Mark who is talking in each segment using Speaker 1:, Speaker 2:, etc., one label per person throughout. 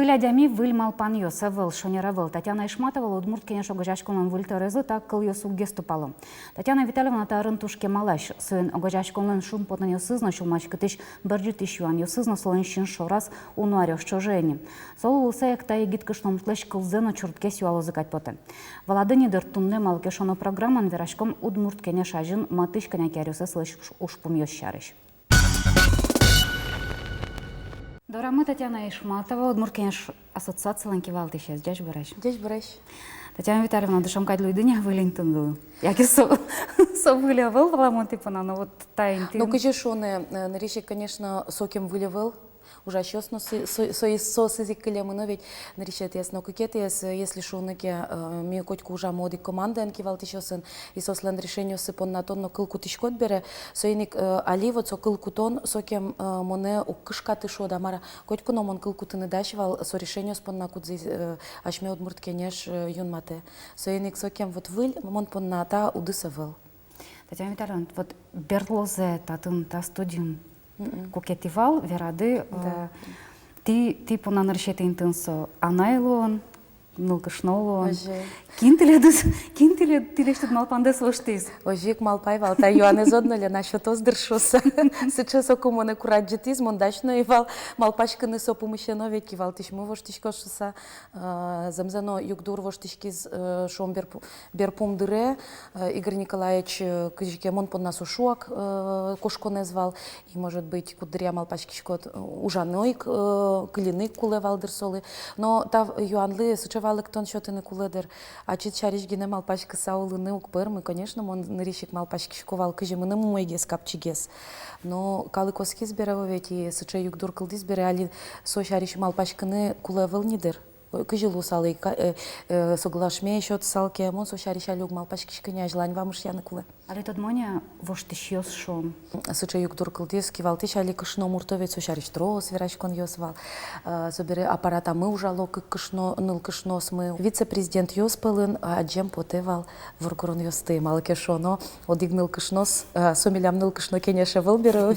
Speaker 1: Вылядями выльмал пан йоса выл, шонера выл. Татьяна Ишматова удмурт кенеш огожашконлан выльтерезы, так кыл йосу геступало. Татьяна Витальевна тарын тушке малаш, сын огожашконлан шум потан йосызно шулмач кытыш бырджитыш юан йосызно солын шин шораз унуарёш чожени. Солу улса якта егит кышном тлеш кылзено чуртке сюало закать поте. Валадынидыр тунне малке шоно программан верашком удмурт кенеш ажин матыш конякярюса слыш ушпум йосшарыш. Дора, мы Татьяна Ишматова, удмурт кенеш ассоциация ланкивал ты сейчас, дядь Бараш.
Speaker 2: Дядь Бараш.
Speaker 1: Татьяна Витальевна, душам кадлю дыня вылентунду. Яки со вылевал, валамон типа на, но вот тайн ты.
Speaker 2: Ну, кажи, что на речи, конечно, сокем вылевал. Уже честно, язык клеммы, но ведь на речи ясно, какие-то если что неке ми котку уже моди команда анкивал тишосын и сослен решение сыпон на тон, но кылку тишкот бере, соиник али вот со кылку тон сокем моне укышка тишо да мара котку но мон кылку ты не дашивал со решение спон на кудзи ашме удмурт кенеш юн мате, соиник сокем вот выль мон пон на та удысавал.
Speaker 1: Татьяна Витальевна, вот берлозе татын та студиум кокетивал верады ти понан решете интенсо анайлон нылкышнолон кинтеле тилештет малпандес воштис
Speaker 2: ожик малпайвал та юане зодноля насчет оздыршоса сейчас окумоне кураджетиз мондачно ивал малпашканы сопумышено ведь кивал тишму воштишко шоса замзано югдур воштишкиз шом берпум дыре Игорь Николаевич кыжике мон под нас ушуак кошконе звал и может быть кудря малпашкишкот ужаной клиник кулевал дырсолы но та юанлы сучевал Алектон что-то не куледер, а чит чариш гине малпашка саулы укпер, мы, конечно, мон нарищик малпашки шковал, кажи, мы не муегес капчигес. Но калы коски сберовать и суче югдур кылды сберали, со чариш малпашка не кулевал нидер. Кажи лусалы, соглашме еще салки, мон со чариш алюг малпашки шкиня, желань вам уж я на куле.
Speaker 1: Але тот моня воштиш йос шон.
Speaker 2: Суче югдур кылды скивал, ты чали кышно муртовец со чариш трос верачкон йосвал. Собери аппарата мы ужало кышно ныл кышно смы. Вице-президент йоспылын, а джем потевал воркорон йосты малке шоно, одиг ныл кышнос, сомилям ныл кышно кенеше вылберу,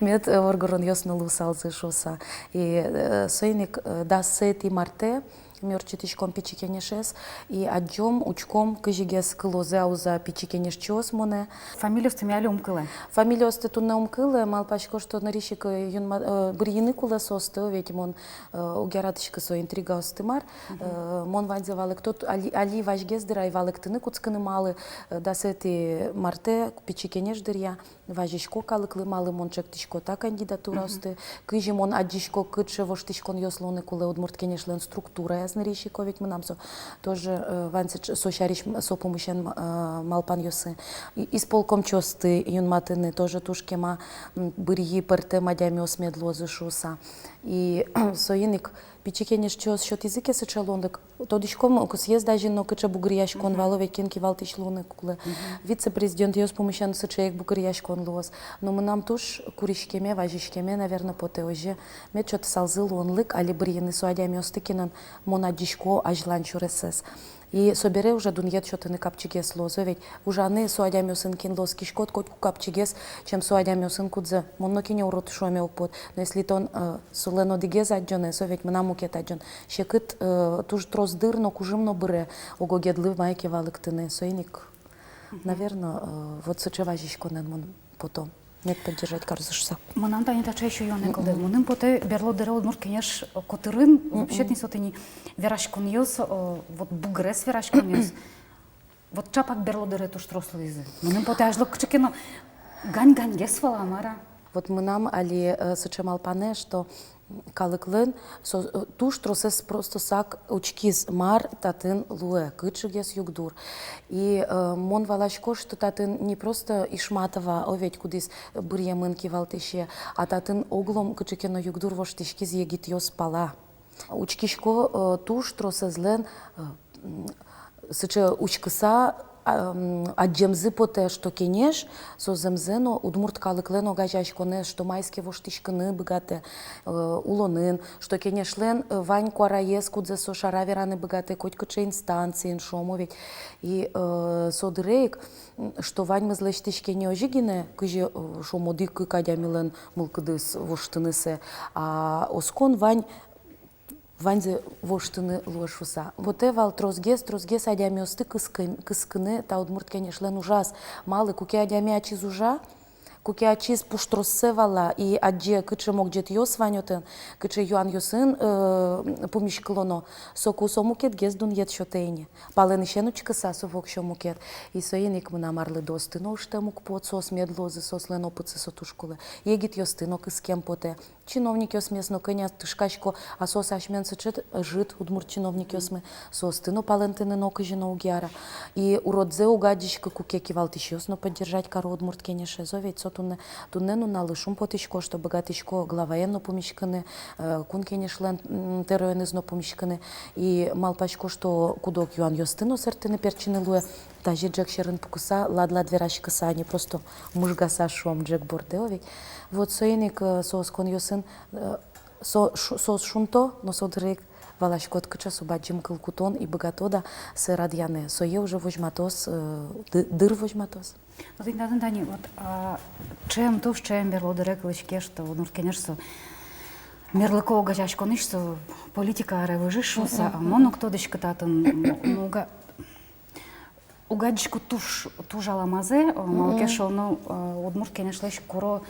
Speaker 2: мет воркорон йос ныл усал зышоса. И сойник да сети марте, мёрчитичком пичикенешес и аджом учком кыжигес кылозе ауза пичикенешчос моне.
Speaker 1: Фамилию стемяли умкылы.
Speaker 2: Фамилию стетуне умкылы, малпачко что нарищик юн брьины куле состы, ведь мон угератышка со интрига остымар, мон вадзевалек тот али важгез дырайвалек тыны куцканы малы, да сети марте пичикенеш дырья, важишко калыклы малы мон чектышко та кандидатура осты, кыжи мон аджишко кытше воштышкон йослоны куле удмурткенешлен структура нарищико, ведь мы нам тоже ванцич сощарищ со помощен малпан йосы. Исполком чосты юн матыны тоже тушкема бырьи парте мадями осмедлозы шуса. И соиник пичикенеш чос счет языке сычалондык. Тодишком съезд даже но кыча бугрияшкон валове кенки валтыш луны кулы. Вице-президент йос помощен сычаек бугрияшкон лоз. Но мы нам туш куришкеме, важишкеме, наверное, потеоже. Мет чот салзыл онлык, али бырьины суадями остыкинан монадишко ажлан чуресес. И собере уже дуньет что-то на капчигес лозо, ведь уже они суадями усынкин лоз кишкот котку капчигес, чем суадями усынкудзе, монноки не урод шоме упот. Но если тон сулено дигез аджоне, со ведь мы мукет аджон, щекыт туж трос дырно кужимно быре, огогедлы майки валыктыны, соиник, наверное, вот сочеважишко нен потом. Нет поддержать карзышса.
Speaker 1: Манам тани тача еще юне калды. Манам поте берло дерел удмурт кенеш котырын, вообще не сотени верашкон йос, вот бугрес верашкон йос. Вот чапак берло дере туш тросло изы. Манам поте ажло кчекено гань гесвала амара.
Speaker 2: Вот мы нам али сочемал пане, что калыклын туш тросес просто сак учкиз мар татын луэ кычыгес югдур. И мон валашко, что татын не просто Ишматова оведь кудис бырьямынки валтыше, а татын оглом кычыкено югдур воштышкиз егит йос пала. Учкишко туш тросезлен сыче учкыса аджемзы поте, что кенеш, со земзено, удмурт калыклен огажашконе, что майске воштишканы богате улонын, что кенешлен вань куараес, кудзе со шаравераны богате, коть коче инстанции, шомовить. И со дырейк, что вань мы злештишке не ожигине, кыже шомоди кыкадя милен мылкыдыс воштынысы, а оскон вань ванзе воштыны лошуса. Вот вал трозгес адями осты кыскыны та удмурт кенешлен ужас. Малы куке адями ачиз ужа, куке ачиз пуштроссе вала и адже кыче могджет йос ванютын, кыче юан йосын помишкылоно, соку сомукет гездун ет шотейни. Пален ишену чкыса совок шомукет. И соиник мына марлы досты, но штемук под сос медлозы, сос ленопыцы сотушкулы. Егит йостыно кыскем поте. Чиновник йосмесно коня тышкачко, а сос ашмен сычет жит удмурт чиновник йосме состыно палентыны нокы жена угяра. И уродзе угадичка куке кивалтыш йосно поддержать кару удмурт кенеше зовет со туннену налышум потышко, что богатышко главаенно помещканы, кун кенешлен тероенызно помещканы. И малпачко, что кудок юан йостыно сертыны перчины луя, даже джек шерын пукуса, ладла дверашка сани, просто мужгаса шом джек бордеовик. Вот соиник сос кон йосын, сос шунто, но содрик валашкот кыча собаджим кылкутон и богатода се радьяне. Сое уже возьматос, дыр возьматос.
Speaker 1: Вот иногда Дани, вот чем туш, чем берло дырек лычке, что удмурт кенешсо мерлыко гажаш конышсо политика ревыжишоса, а моно кто дышка татын, ну угадишку туш аламазе, малкешо, ну удмурт кенешлеш куро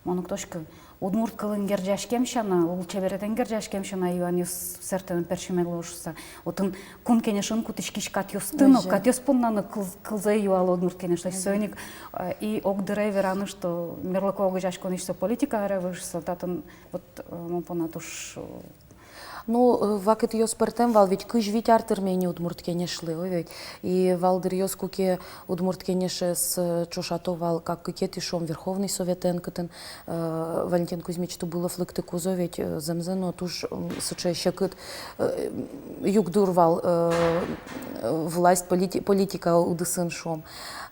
Speaker 1: моно ктошка удмурт кылын герджашкем шана, улчеберетен герджашкем шана юанис сертен першимелошуса. Отын кун кенешын кутышкиш катьостыно, катьоспуннаны кылзе юал удмурт кенешлеш сөйник и огдырей вераны, что мерлыко огажашконышса политика ревышса, татын вот мопонатуш.
Speaker 2: Ну, вакет йос пертем вал, ведь кыж вить артырмени удмурт кенешли, ведь. И валдыр йос куке удмурт кенеше с чошато вал, как кыкет ишом Верховный Совет энкытын, Валентин Кузьмич Тубылов лыкты кузо, ведь земзено туж сыче щекыт югдур вал власть, политика удысын шом.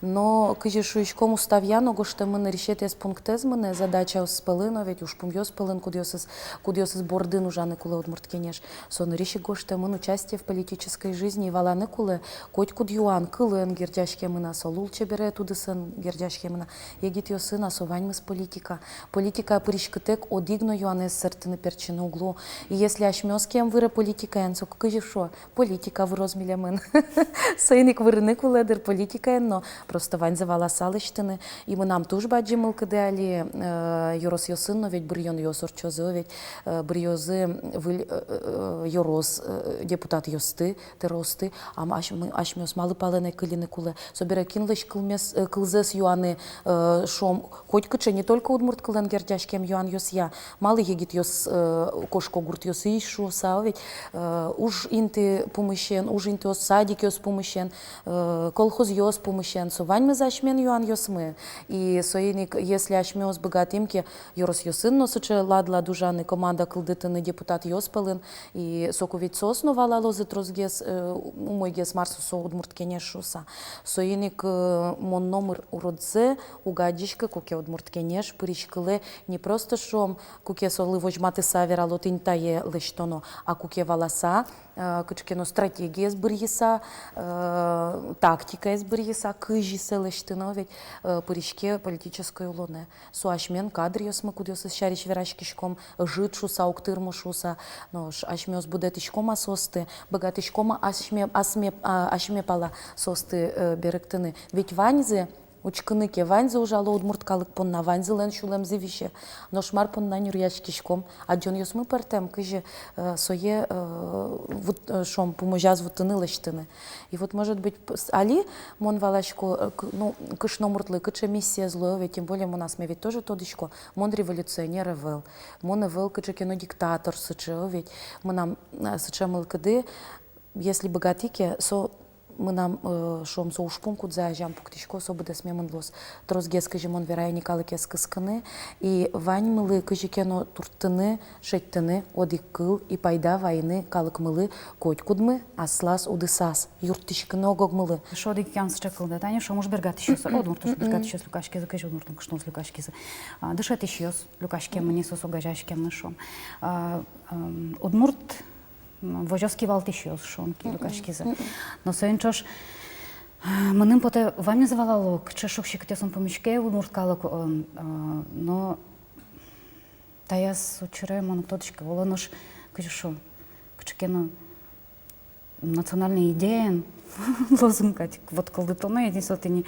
Speaker 2: Но кыжи шуичком уставьяно гоштемын решетес пунктезмыне задача спелыно, ведь уж пумьё спелын кудьёсыз бордын ужаны куле удмурт кенеш. Сон реши гоштемын участие в политической жизни и валаны куле коть кудьюан кылын гердяшкемына, солул чебере тудысын гердяшкемына. Егит йосына сованьмыз политика. Политика пришкытек одигно юанес сертыны перчины углу. И если ашмёскем выре политика энсо, кыжи шо? Политика вырозмилемын. Сейник вырыны куледыр политика энно. Просто вань завала салыштыны. И мы нам туж баджи мылкыды али йорос йосынно, ведь бурьон йосор чозы, ведь бурьозы выль йорос депутат йосты, теросты, ам ашмёс малы палене кылины куле. Собере кинлыш кылзес юаны шом, хоть кыче не только удмурт кылен гердяшкем юан йос я, малы егит йос кошко гурт йос ишу са, ведь уж инты помыщен, уж инты йос садик йос помыщен, колхоз йос помыщен, вань мы зашмен юан йосмы. И соиник, если ашмёс богатимки, йорос йосын носыче ладла дужаны команда кылдытыны депутат йоспалын, и соку ведь соснувала лозы трозгес, умойгес марсу со удмурт кенешуса. Соиник мон номер уродзе, угадишка, куке удмурт кенеш, пыричкыле, не просто шом, куке солы вожматы савера лотинтае лештоно, а куке валаса, кычкено стратегия сбырьеса, тактика сбырьеса, кыжи селештыно, ведь пыричке политической улоне. Суашмен кадр йосмы кудёсы шариш верашкишком, жит шуса, уктырму шуса, но ашмёс будет ишкома состы, богатышкома ашме пала состы беректыны. Ведь ваньзы, учкыныке ваньзы ужало удмурткалык понна, ваньзы лен шулем зивище, но шмар понна нюрячкишком, а джон йосмы пертем, кыжи сое шом поможаз вутыны лештыны. И вот может быть али мон валашко, ну кышно муртлы, кыче миссия зло, ведь тем более у нас ведь тоже тодышко, мон революционер вел, мон вел кыче кино диктатор сыче, ведь мы нам сыче мылкыды, если богатики, со мы нам шом со ушпунку заезжаем пуктичко, со буде смемон лос. Трозгес кажемон верай никалыке скысканы, и вань мылы кажекено туртыны, шеттыны, одик кыл, и пайда войны калык мылы, коть кудмы, аслас удысас, юртышкыны огог мылы.
Speaker 1: Шодик янс чекылды, тани, шо муж бергат ищёсы, удмуртуш бергат ищёс люкашкизы, кажи удмуртун кышнос люкашкизы. Дышет ищёс, люкашкем мне сос огажашкем нашом. Удмурт вожоски валтишиос шонки люкашкизы. Но соинчош мынын поте вами завалалок, чешок щекотесон помещке удмурткалык, но таяс учере мон ктодышка, волонош кажи шо, чекену национальные идеи, лозунга, вот колдытоны, единственное,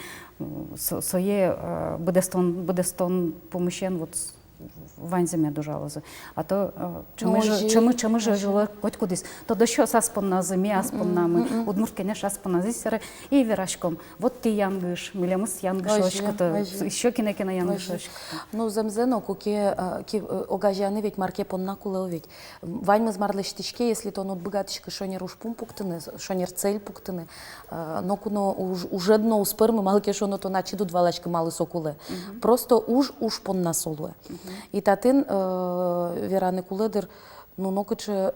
Speaker 1: своє Будестон поміщен вот ванзями дуже лози. А то чому ж жили хоч кудись? То до що саспон на зимі, аспон нами, удмуртки не шаспон на зісери і вірашком. Вот ти янгиш, мілямус янгишочка, то що кінекіна янгишочка.
Speaker 2: Ну, замзено, ки огажяни ведь марке понна кулеовить. Ваньма змарли штички, если то богатичка шонер уж пум пуктыны, шонер цель пуктыны. Но куно уже дно у сперми, малке шоно то начи тут валачка мали сокуле. Просто уж понна солуе. І татын вірани куледер, ну, нокоче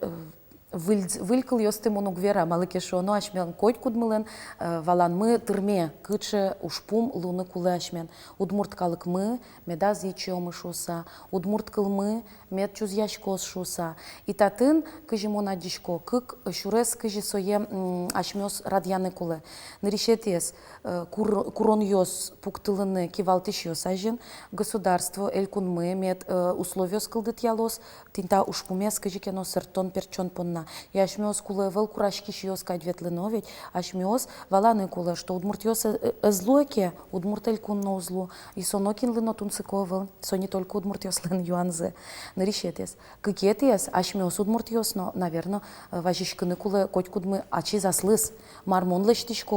Speaker 2: вилькал йостимону гвера, малике шоно ашмен койт кудмилен, валан мы тырме кыче ушпум луны куле ашмен. Удмурткалык мы, меда зичиомы шуса, удмурткал мы, мед чузяшкос шуса. І татын кыжимон адишко, кык шурес кыжи сое ашмёс радьяны куле. Ныришетес курон йос пуктылыны кивалтыш йос ажен, государство элькун мы, мед условия скылдыт ялос, тинта ушпумес кыжи кено сертон перчон понна. И ашмёс куле вел курашки шиос кадветленовить, ашмёс валаны куле, что удмуртьос злоке, удмурт элькун но зло, и сонокин лыно тунцыковел, со не только удмуртьос лын юанзе. Ныришетес. Кыкетес, ашмёс удмуртьос, но, наверное, важишкыны куле коть кудмы ачи заслыс. Мармон лештишко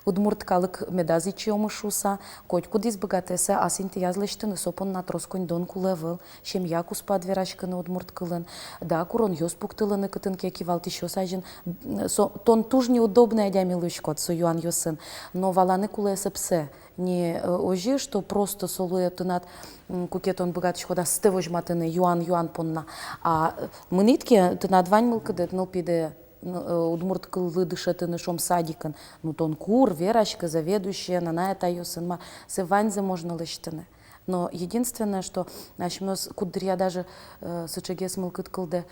Speaker 2: удмурткалык медази чиомы шуса, коть кудис богатесе, асинти язлештыны сопон на тросконь дон кулевел, шем якус падверашкыны удмурткылын. Да, курон йос пуктылыны кытынке кивалт еще сажен. Тон туж неудобный адямилышкот, со юан йосын. Но валаны кулесе псе. Не ожи, что просто солуе тынат кукетон богатышко да стевож матыны юан понна. А мынитке тынат вань мылкыдет нылпиде удмурткылы дышетыны шом садикын. Ну тон кур, верашка, заведующая, наная тайосынма, се ваньзе можно лыштыны. Но единственное, что ашмёс кудрия даже сычегес мылкыт кылды,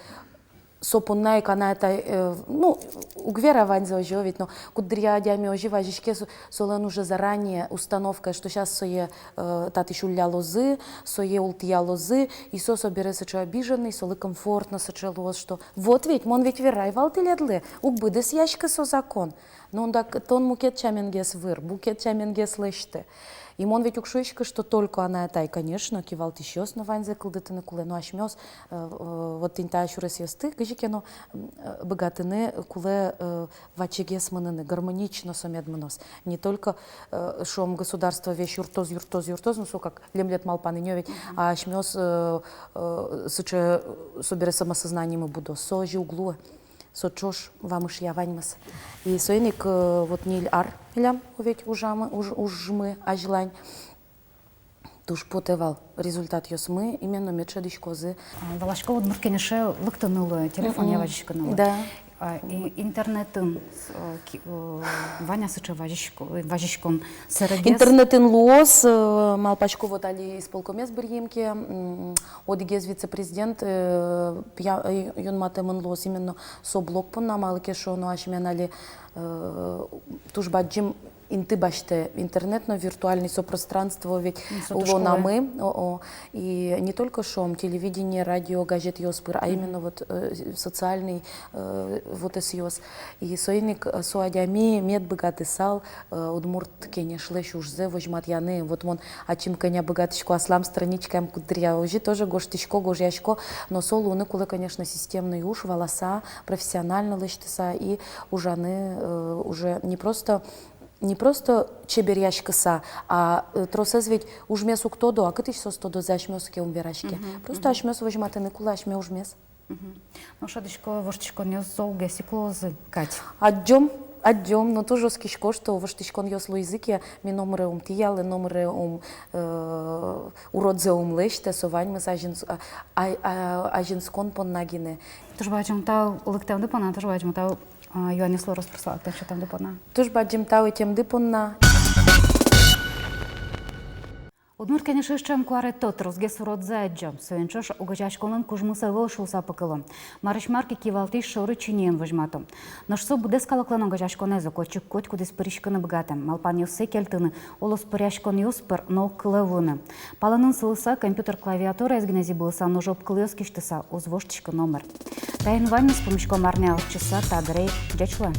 Speaker 2: сопонна и каната, ну, угвера ваньзе оживить, но кудрия дями ожива жишке солен уже заранее установка, что сейчас сое татишуля лозы, сое ултия лозы, и со собере сыче обиженный, солы комфортно сыче лоз, что вот ведь, мон ведь верай валты ледлы, убыдес яшка со закон. Но он так тон мукет чаменгес выр, букет чаменгес лышты. И мон ведь укшуечка, что только она это, и, конечно, кивалт еще с ванзе кылдытыны куле, но ашмёс, вот тинта шурес ёсты, гыжикено богатыны куле вачегес мыныны, гармонично сомедмынос. Не только шом государство вещь юртоз, ну со как лемлет малпаны нёвить, а ашмёс сыче собере самосознанием и будо, сожи углу. Сочош вам уж я ваньмас. И соеник вот ниль ар илям увечь ужмы ажлань. Туж потевал результат ёсмы именно медшедыш козы.
Speaker 1: Валашко удмурткенеше лыктынулы, телефон я вajishкынулы.
Speaker 2: Да.
Speaker 1: Интернетын Ваня сыче вajishкон сэрэгес.
Speaker 2: Интернетын луос малпачко вот али исполкомес биргемке, одигез вице-президент юн матемын луос именно со блок понна малыке шону ашмен али туж баджим инты баште интернетно виртуальный сопространство ведь улона мы и не только шом телевидение радио газет ёспыр а именно вот социальный вот эсёс и соиник суадями мед богатый сал удмурт кене шлеш ужзе возьмат яны вот мон ачим коня богатышко аслам страничкам кудря уже тоже гоштышко гожяшко но сол уны кулы конечно системный уж волоса профессионально лыштыса и ужаны уже не просто чеберяшкаса, а тросез ведь ужмес уктодо, а кытыш состодо за ашмёске умверашке. Просто ашмёс возьматыны кула ашмё ужмес.
Speaker 1: Ну шадышко воштышко не золге сиклозы кать.
Speaker 2: Аддём, но тоже скишко, что воштышкон ёсло языке, ми номеры тиялы, номеры уродзе леште, совань мы ажинскон поннагине.
Speaker 1: Тоже бачим тау лыктам дыпана, тоже бачим тау Юанисло розпрослав, так що там дипона.
Speaker 2: Тож бачим тау тем дипона.
Speaker 1: Удмурткені шишчем куаре тот розгес родзаджа. Сөйнчош угачашколын кужмуса вылшу сапыкылы. Марыш марки кивалтиш шоры чиниен выжмату. Ношсо будескалыклан угачашконезо кочук коть кудис пыришканы бгатым. Малпан юссе кельтыны олос пыряшкон юспыр но кылывыны. Паланын сылыса компьютер клавиатура ezginezi былыса ножоп кылыёс киштыса узвоштишкы номер. Тайын ваннис помешко марня часа тагрей джачла.